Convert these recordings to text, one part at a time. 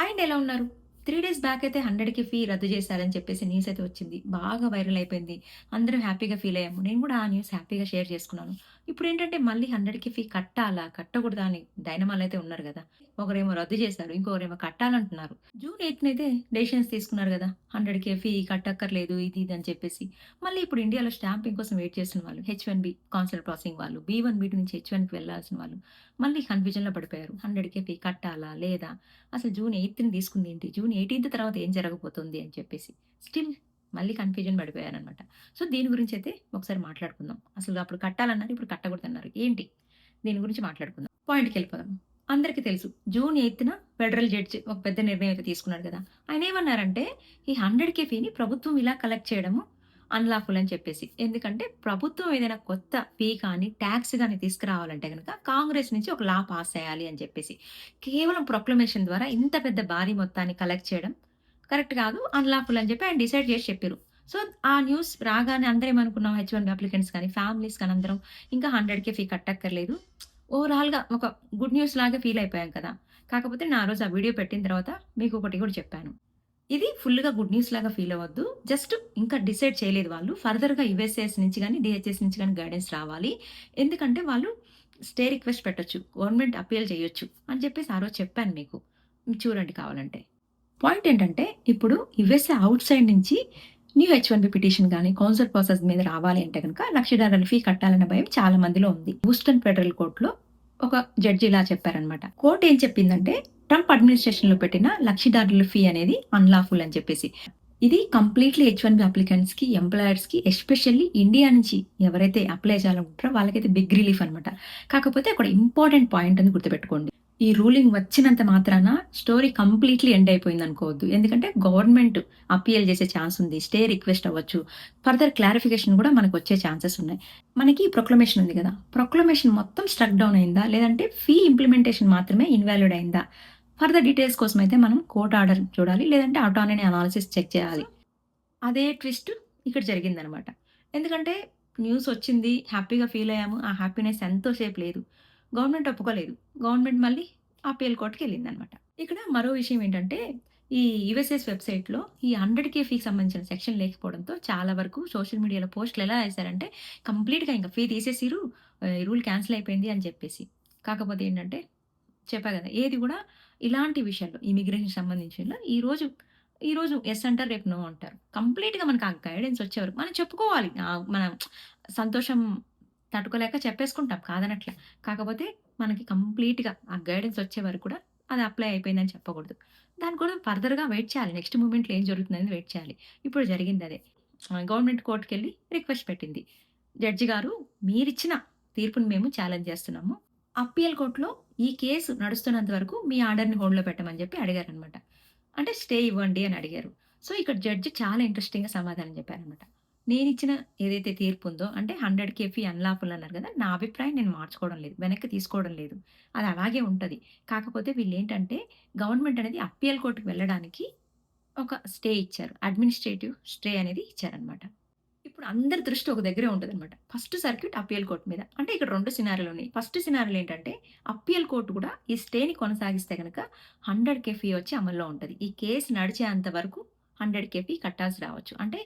Hi అండి. ఎలా ఉన్నారు? 3 డేస్ బ్యాక్ అయితే 100కి ఫీ రద్దు చేశారని చెప్పేసి న్యూస్ అయితే వచ్చింది. బాగా వైరల్ అయిపోయింది. అందరం హ్యాపీగా ఫీల్ అయ్యాము. నేను కూడా ఆ న్యూస్ హ్యాపీగా షేర్ చేసుకున్నాను. ఇప్పుడేంటంటే మళ్ళీ 100కి ఫీ కట్టాలా? కట్టకూడదా? అని డైనమాలయితే ఉన్నారు గదా! ఒకరేమో రద్దు చేశారు. ఇంకొకరేమో కట్టాలంటున్నారు. జూన్ 8న అయితే డెసిషన్స్ తీసుకున్నారు గదా! 100కే ఫీ కట్టక్కర్లేదు ఇది ఇది అని చెప్పేసి. మళ్ళీ ఇప్పుడు ఇండియాలో స్టాంపింగ్ కోసం వెయిట్ చేస్తున్న వాళ్ళు, హెచ్-1బీ కాన్సులర్ ప్రాసెసింగ్ వాళ్ళు, బీ-1, బీ-2 నుంచి హెచ్-1కి వెళ్ళాల్సిన వాళ్ళు మళ్ళీ కన్‌ఫ్యూజన్‌లో పడిపోయారు. 100కే ఫీ కట్టాలా? లేదా? అసలు జూన్ 8ని తీసుకుందేంటి? జూన్ 18 తర్వాత ఏం జరగబోతుంది అని చెప్పేసి. స్టిల్ మళ్ళీ కన్‌ఫ్యూజన్ పడిపోయాననమాట. సో, దీని గురించయితే ఒకసారి మాట్లాడుకుందాం. అసలు అప్పుడు కట్టాలన్నారు, ఇప్పుడు కట్టకూడదన్నారు. ఏంటి? దీని గురించి మాట్లాడుకుందాం. పాయింట్‌కెళ్ళిపోదాం. అందరికీ తెలుసు. జూన్ 8న ఫెడరల్ జడ్జ్ ఒక పెద్ద నిర్ణయం అయితే తీసుకున్నాడు గదా! ఆయనేమన్నారంటే, ఈ 100కే ఫీని ప్రభుత్వం ఇలా కలెక్ట్ చేయడము అన్‌లాఫుల్ అని చెప్పేసి. ఎందుకంటే, ప్రభుత్వం ఏదైనా కొత్త ఫీ కానీ, టాక్స్ గాని తీసుకురావాలంటే గనక కాంగ్రెస్ నుంచి ఒక లా పాస్ చేయాలి అని చెప్పేసి. కేవలం ప్రొక్లమేషన్ ద్వారా ఇంత పెద్ద భారీ మొత్తాన్ని కలెక్ట్ చేయడం కరెక్ట్ కాదు. అన్‌లాఫుల్ అని చెప్పి ఆయన డిసైడ్ చేసి చెప్పిర్రు. సో, ఆ న్యూస్ రాగానే అందరేమనుకున్నాం హెచ్-1బీ అప్లికెంట్స్ కానీ, ఫ్యామిలీస్ కానీ అందరం ఇంకా 100కే ఫీ కట్టక్కర్లేదు. ఓవరాల్‌గా ఒక గుడ్ న్యూస్ లాగా ఫీల్ అయిపోయాం కదా! కాకపోతే నేను ఆ రోజు ఆ వీడియో పెట్టిన తర్వాత మీకొకటి కూడా చెప్పాను. ఇది ఫుల్‌గా గుడ్ న్యూస్ లాగా ఫీల్ అవ్వద్దు. జస్ట్ ఇంకా డిసైడ్ చేయలేదు వాళ్ళు. ఫర్దర్‌గా యూఎస్‌సిఎస్ నుంచి గాని, డీహెచ్ఎస్ నుంచి గాని గైడెన్స్ రావాలి. ఎందుకంటే వాళ్ళు స్టే రిక్వెస్ట్ పెట్టొచ్చు. గవర్నమెంట్ అప్పీల్ చేయొచ్చు అని చెప్పేసి ఆ రోజు చెప్పాను మీకు. చూడండి కావాలంటే. పాయింట్ ఏంటంటే ఇప్పుడు యూఎస్‌ఏ ఔట్ సైడ్ నుంచి న్యూ హెచ్-1బీ పిటిషన్ గాని, కౌన్సిల్ ప్రాసెస్ మీద రావాలి అంటే గనక $1,00,000 ఫీ కట్టాలన్న భయం చాలా మందిలో ఉంది. హూస్టన్ ఫెడరల్ కోర్ట్‌లో ఒక జడ్జి ఇలా చెప్పారనమాట. కోర్ట్ ఏం చెప్పిందంటే, ట్రంప్ అడ్మినిస్ట్రేషన్‌లో పెట్టిన $1,00,000 ఫీ అనేది అన్‌లాఫుల్ అని చెప్పేసి. ఇది కంప్లీట్‌లీ హెచ్-1బీ అప్లికెంట్స్‌కి, ఎంప్లాయర్స్‌కి ఎస్పెషల్లీ ఇండియా నుంచి ఎవరైతే అప్లై చేయాలనుకుంటారో వాళ్ళకైతే బిగ్ రిలీఫ్ అనమాట. కాకపోతే అక్కడ ఇంపార్టెంట్ పాయింట్ అని గుర్తుపెట్టుకోండి. ఈ రూలింగ్ వచ్చినంత మాత్రాన స్టోరీ కంప్లీట్‌లీ ఎండ్ అయిపోయిందనుకోవద్దు. ఎందుకంటే గవర్నమెంట్ అప్పీల్ చేసే ఛాన్స్ ఉంది. స్టే రిక్వెస్ట్ అవ్వచ్చు. ఫర్దర్ క్లారిఫికేషన్ కూడా మనకొచ్చే ఛాన్సెస్ ఉన్నాయి. మనకి ప్రొక్లమేషన్ ఉంది గదా! ప్రొక్లమేషన్ మొత్తం స్ట్రక్ డౌన్ అయిందా? లేదంటే ఫీ ఇంప్లిమెంటేషన్ మాత్రమే ఇన్‌వాలిడ్ అయిందా? ఫర్దర్ డీటెయిల్స్ కోసమైతే మనం కోర్ట్ ఆర్డర్ చూడాలి. లేదంటే ఆటోనమీ అనాలిసిస్ చెక్ చేయాలి. అదే ట్విస్ట్ ఇక్కడ జరిగిందనమాట. ఎందుకంటే న్యూసొచ్చింది. హ్యాపీగా ఫీల్ అయ్యాము. ఆ హ్యాపీనెస్ ఎంతో సేపు లేదు. గవర్నమెంట్ ఒప్పుకోలేదు. గవర్నమెంట్ మళ్ళీ అప్పీల్ కోర్ట్‌కెళ్ళిందనమాట. ఇక్కడ మరో విషయం ఏంటంటే, ఈ యూఎస్ఎస్ వెబ్‌సైట్‌లో ఈ 100కే ఫీకి సంబంధించిన సెక్షన్ లేకపోవడంతో చాలా వరకు సోషల్ మీడియాలో పోస్ట్‌లు ఎలా ఏశారంటే, కంప్లీట్‌గా ఇంక ఫీ తీసేసిర్రు. ఈ రూల్ క్యాన్సిల్ అయిపోయింది అని చెప్పేసి. కాకపోతే ఏంటంటే చెప్పా గదా! ఏది గూడా ఇలాంటి విషయాల్లో ఇమిగ్రేషన్‌కి సంబంధించిలో ఈరోజు యెస్ అంటారు. రేపు నో అంటారు. కంప్లీట్‌గా మనకు ఆ గైడెన్స్ వచ్చే వరకు మనం చెప్పుకోవాలి. మన సంతోషం తట్టుకోలేక చెప్పేసుకుంటాం కాదనట్ల. కాకపోతే మనకి కంప్లీట్‌గా ఆ గైడెన్స్ వచ్చే వరకు కూడా అది అప్లై అయిపోయిందని చెప్పకూడదు. దాన్ని కూడా ఫర్దర్‌గా వెయిట్ చేయాలి. నెక్స్ట్ మూవ్‌మెంట్‌లో ఏం జరుగుతుందనేది వెయిట్ చేయాలి. ఇప్పుడు జరిగిందదే. గవర్నమెంట్ కోర్ట్‌కెళ్ళి రిక్వెస్ట్ పెట్టింది. జడ్జి గారు మీరిచ్చిన తీర్పుని మేము ఛాలెంజ్ చేస్తున్నాము. అప్పీల్ కోర్ట్‌లో ఈ కేసు నడుస్తున్నంత వరకు మీ ఆర్డర్‌ని హోల్డ్‌లో పెట్టమని చెప్పి అడిగారనమాట. అంటే స్టే ఇవ్వండి అని అడిగారు. సో, ఇక్కడ జడ్జి చాలా ఇంట్రెస్టింగ్‌గా సమాధానం చెప్పారనమాట. నేనిచ్చిన ఏదైతే తీర్పు ఉందో అంటే 100కే ఫీ అన్‌లాఫుల్ అన్నారు కదా! నా అభిప్రాయం నేను మార్చుకోవడం లేదు. వెనక్కి తీసుకోవడం లేదు. అది అలాగే ఉంటది. కాకపోతే వీళ్ళేంటంటే గవర్నమెంట్ అనేది అప్పీల్ కోర్ట్‌కి వెళ్ళడానికి ఒక స్టే ఇచ్చారు. అడ్మినిస్ట్రేటివ్ స్టే అనేది ఇచ్చారనమాట. ఇప్పుడు అందరి దృష్టి ఒక దగ్గరే ఉంటదనమాట. ఫస్ట్ సర్క్యూట్ అప్పీల్ కోర్ట్ మీద. అంటే ఇక్కడ 2 సినారియోలున్నాయి. ఫస్ట్ సినారియోలో ఏంటంటే, అప్పీల్ కోర్ట్ కూడా ఈ స్టేని కొనసాగిస్తే గనక 100కే ఫీ వచ్చి అమల్లో ఉంటది. ఈ కేస్ నడిచేంత వరకు 100కే ఫీ కట్టాల్సి రావచ్చు. అంటే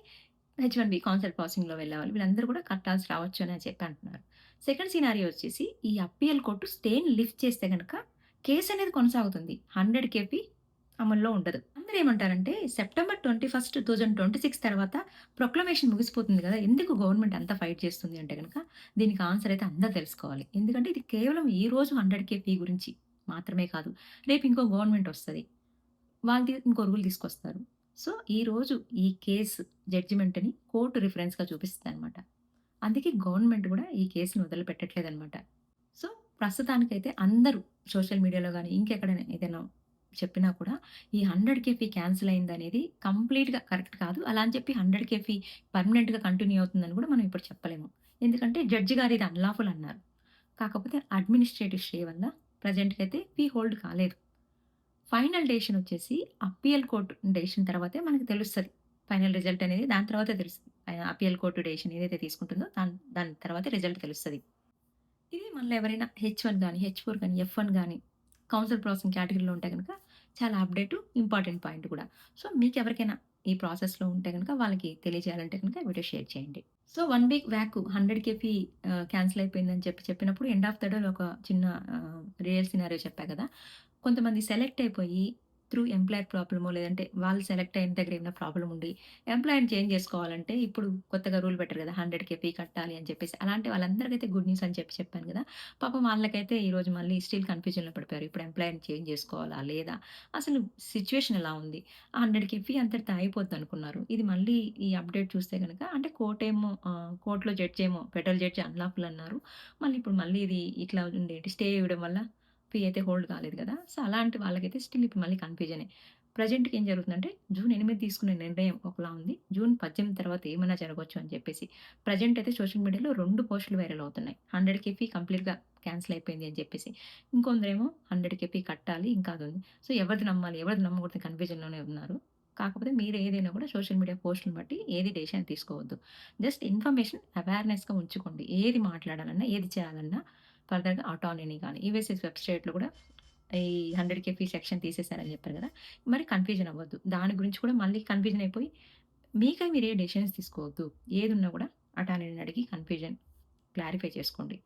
హెచ్-1బీ కౌన్సిల్ ప్రాసెసింగ్‌లో వెళ్ళేవాళ్ళు వీళ్ళందరూ కూడా కట్టాల్సి రావచ్చు అని చెప్పి అంటున్నారు. సెకండ్ సినారియో వచ్చేసి ఈ అప్పీల్ కోర్ట్ స్టేని లిఫ్ట్ చేస్తే గనక కేస్ అనేది కొనసాగుతుంది. 100కే ఫీ అమల్లో ఉండదు. అందరేమంటారంటే సెప్టెంబర్ 21, 2026 తర్వాత ప్రొక్లమేషన్ ముగిసిపోతుంది గదా! ఎందుకు గవర్నమెంట్ అంతా ఫైట్ చేస్తుంది అంటే గనక, దీనికి ఆన్సర్ అయితే అందరూ తెలుసుకోవాలి. ఎందుకంటే ఇది కేవలం ఈ రోజు 100కే ఫీ గురించి మాత్రమే కాదు. రేపు ఇంకో గవర్నమెంట్ ఒస్తది. వాళ్ళు ఇంకో రూల్ తీసుకొస్తారు. సో, ఈరోజు ఈ కేస్ జడ్జిమెంట్‌ని కోర్ట్ రిఫరెన్స్‌గా చూపిస్తదనమాట. అందుకే గవర్నమెంట్ గూడా ఈ కేస్‌ని వదిలిపెట్టట్లేదనమాట. సో, ప్రస్తుతానికైతే అందరూ సోషల్ మీడియాలో గాని, ఇంకెక్కడైనా ఏదైనా చెప్పినా కూడా ఈ 100కే ఫీ క్యాన్సిల్ అయిందనేది కంప్లీట్‌గా కరెక్ట్ కాదు. అలా అని చెప్పి 100కే ఫీ పర్మనెంట్‌గా కంటిన్యూ అవుతుందని కూడా మనం ఇప్పుడు చెప్పలేము. ఎందుకంటే జడ్జి గారు ఇది అన్‌లాఫుల్ అన్నారు. కాకపోతే అడ్మినిస్ట్రేటివ్ స్టే వల్ల ప్రెజెంట్‌కైతే ఫీ హోల్డ్ కాలేదు. ఫైనల్ డెసిషన్ వచ్చేసి అప్పీల్ కోర్ట్ డెసిషన్ తర్వాతే మనకు తెలుస్తది. ఫైనల్ రిజల్ట్ అనేది దాని తర్వాతే తెలుస్తది. అప్పీల్ కోర్ట్ డెసిషన్ ఏదైతే తీసుకుంటుందో దాని తర్వాతే రిజల్ట్ తెలుస్తది. ఇది మనలో ఎవరైనా హెచ్-1 గాని, హెచ్-4 గాని, ఎఫ్-1 గాని కౌన్సిల్ ప్రాసెసింగ్ కేటగిరీలో ఉంటే గనక చాలా అప్డేటు, ఇంపార్టెంట్ పాయింట్ కూడా. సో, మీకెవరికైనా ఈ ప్రాసెస్‌లో ఉంటే గనక వాళ్ళకి తెలియజేయాలంటే గనక వీడియో షేర్ చేయండి. So, 1 week back 100 fee cancel అయిపోయిందని చెప్పినప్పుడు ఎండ్ ఆఫ్ ద డేలో ఒక చిన్న రియల్ సినారియో చెప్పా కదా! కొంతమంది సెలెక్ట్ అయిపోయి త్రూ ఎంప్లాయర్ ప్రాబ్లమో లేదంటే వాళ్ళు సెలెక్ట్ అయిన దగ్గర ఏమైనా ప్రాబ్లమ్ ఉండి ఎంప్లాయర్‌ని చేంజ్ చేసుకోవాలంటే ఇప్పుడు కొత్తగా రూల్ పెట్టారు కదా! 100 ఫీ కట్టాలి అని చెప్పేసి. అలాంటి వాళ్ళందరికైతే గుడ్ న్యూస్ అని చెప్పాను కదా! పాపం వాళ్ళకైతే ఈరోజు మళ్ళీ స్టిల్ కన్‌ఫ్యూజన్‌లో పడిపోయారు. ఇప్పుడు ఎంప్లాయర్‌ని చేంజ్ చేసుకోవాలా? లేదా? అసలు సిట్యుయేషన్ ఎలా ఉంది? ఆ 100 ఫీ అంతటితో అయిపోద్దనుకున్నారు. ఇది మళ్ళీ ఈ అప్డేట్ చూస్తే గనక అంటే కోర్ట్‌లో జడ్జ్ ఏమో ఫెడరల్ జడ్జ్ అన్‌లాఫుల్ అన్నారు. మళ్ళీ ఇది ఇట్లా ఉండేంటి స్టే ఇవ్వడం వల్ల ఫీ అయితే హోల్డ్ కాలేదు గదా! సో, అలాంటి వాళ్ళకైతే స్టిల్ ఇప్పుడు మళ్ళీ కన్‌ఫ్యూజనే. ప్రెజెంట్‌కి ఏం జరుగుతుందంటే జూన్ 8 తీసుకునే నిర్ణయం ఒకలా ఉంది. జూన్ 18 తర్వాత ఏమన్నా జరగొచ్చు అని చెప్పేసి. ప్రెజెంట్ అయితే సోషల్ మీడియాలో 2 పోస్టులు వైరల్ అవుతున్నాయి. 100 ఫీ కంప్లీట్‌గా క్యాన్సిల్ అయిపోయింది అని చెప్పేసి. ఇంకొందరేమో 100 ఫీ కట్టాలి ఇంకా అదుంది. సో, ఎవరిది నమ్మాలి? ఎవరిది నమ్మకూడదు కన్‌ఫ్యూజన్‌లోనే ఉన్నారు. కాకపోతే మీరు ఏదైనా కూడా సోషల్ మీడియా పోస్ట్‌లని బట్టి ఏది డెసిషన్ తీసుకోవద్దు. జస్ట్ ఇన్ఫర్మేషన్ అవేర్‌నెస్‌గా ఉంచుకోండి. ఏది మాట్లాడాలన్నా, ఏది చేయాలన్నా ఫర్దర్‌గా ఆటోనమీ గాని, ఈవీఎస్ఎస్ వెబ్‌సైట్‌లో కూడా ఈ 100 ఫీ సెక్షన్ తీసేసారని చెప్పారు గదా! మరి కన్‌ఫ్యూజన్ అవ్వద్దు. దాని గురించి కూడా మళ్ళీ కన్‌ఫ్యూజన్ అయిపోయి మీకై మీరే డెసిషన్స్ తీసుకోవద్దు. ఏదున్నా గూడా అటార్నీని అడిగి క్లారిఫై చేసుకోండి.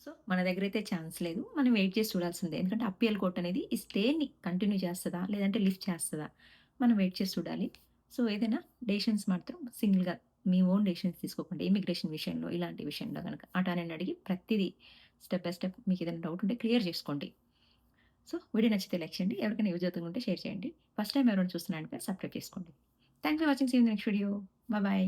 సో, మన దగ్గరైతే ఛాన్స్ లేదు. మనం వెయిట్ చేసి చూడాల్సిందే. ఎందుకంటే అప్పీల్ కోర్ట్ అనేది ఈ స్టేని కంటిన్యూ చేస్తదా? లేదంటే లిఫ్ట్ చేస్తదా? మనం వెయిట్ చేసి చూడాలి. సో, ఏదైనా డెసిషన్స్ మాత్రం సింగిల్‌గా మీ ఓన్ డెసిషన్స్ తీసుకోకండి. ఇమిగ్రేషన్ విషయంలో, ఇలాంటి విషయంలో గనక అటార్నీని అడిగి ప్రతిదీ స్టెప్ బై స్టెప్ మీకేదైనా డౌట్ ఉంటే క్లియర్ చేసుకోండి. సో, వీడియో నచ్చితే లైక్ చేయండి. ఎవరికైనా యూజ్ అవుతుంటే షేర్ చేయండి. ఫస్ట్ టైమ్ ఎవరైనా చూస్తున్నారంటే సబ్స్క్రైబ్ చేసుకోండి. Thanks for watching. See you in the next video. Bye.